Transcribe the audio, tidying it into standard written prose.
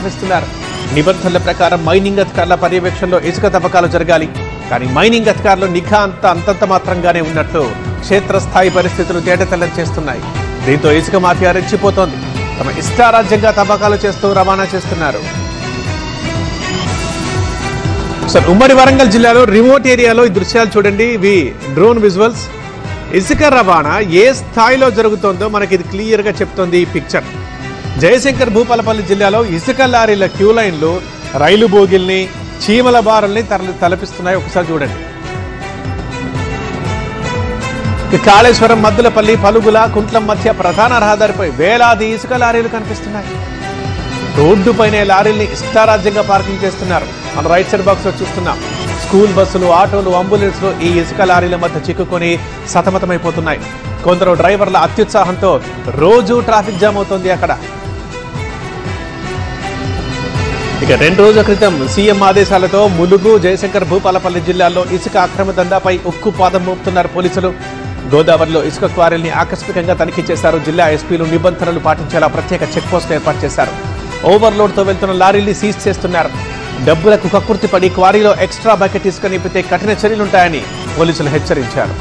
ప్రశ్నిస్తున్నారు. నిబంధనల ప్రకారం మైనింగ్ అధికారుల పర్యవేక్షణలో ఇసుక తవ్వకాలు జరగాలి. కానీ మైనింగ్ అధికారులు నిఘా అంతంత మాత్రంగానే ఉన్నట్లు క్షేత్రస్థాయి పరిస్థితులు తేటతెల్లం చేస్తున్నాయి. దీంతో ఇసుక మాఫియా రెచ్చిపోతోంది. తమ ఇష్టారాజ్యంగా తవ్వకాలు చేస్తూ రవాణా చేస్తున్నారు. ఉమ్మడి వరంగల్ జిల్లాలో రిమోట్ ఏరియాలో ఈ దృశ్యాలు చూడండి. ఇవి డ్రోన్ విజువల్స్. ఇసుక రవాణా ఏ స్థాయిలో జరుగుతోందో మనకి ఇది క్లియర్గా చెప్తోంది ఈ పిక్చర్. జయశంకర్ భూపాలపల్లి జిల్లాలో ఇసుక లారీల క్యూ లైన్లు రైలు బోగిల్ని చీమల బారుల్ని తలపిస్తున్నాయి. ఒకసారి చూడండి. కాళేశ్వరం, మద్దులపల్లి, పలుగుల, కుంట్లం మధ్య ప్రధాన రహదారిపై వేలాది ఇసుక లారీలు కనిపిస్తున్నాయి. రోడ్డుపైనే లారీల్ని ఇష్టారాజ్యంగా పార్కింగ్ చేస్తున్నారు. మనం రైట్ సైడ్ బాక్స్ లో చూస్తున్నాం. స్కూల్ బస్సులు, ఆటోలు, అంబులెన్స్లు ఈ ఇసుక లారీల మధ్య చిక్కుకొని సతమతమైపోతున్నాయి. కొందరు డ్రైవర్ల అత్యుత్సాహంతో రోజు ట్రాఫిక్ జామ్ అవుతోంది అక్కడ. ఇక 2 రోజుల క్రితం సీఎం ఆదేశాలతో ములుగు, జయశంకర్ భూపాలపల్లి జిల్లాల్లో ఇసుక అక్రమ దందాపై ఉక్కు పాదం మోపుతున్నారు పోలీసులు. గోదావరిలో ఇసుక క్వారీల్ని ఆకస్మికంగా తనిఖీ చేశారు. జిల్లా ఎస్పీలు నిబంధనలు పాటించేలా ప్రత్యేక చెక్ పోస్టులు ఏర్పాటు చేశారు. ఓవర్లోడ్తో వెళ్తున్న లారీల్ని సీజ్ చేస్తున్నారు. డబ్బులకు కక్కుర్తి పడి క్వారీలో ఎక్స్ట్రా బకెట్ ఇసుక నింపితే కఠిన చర్యలుంటాయని పోలీసులు హెచ్చరించారు.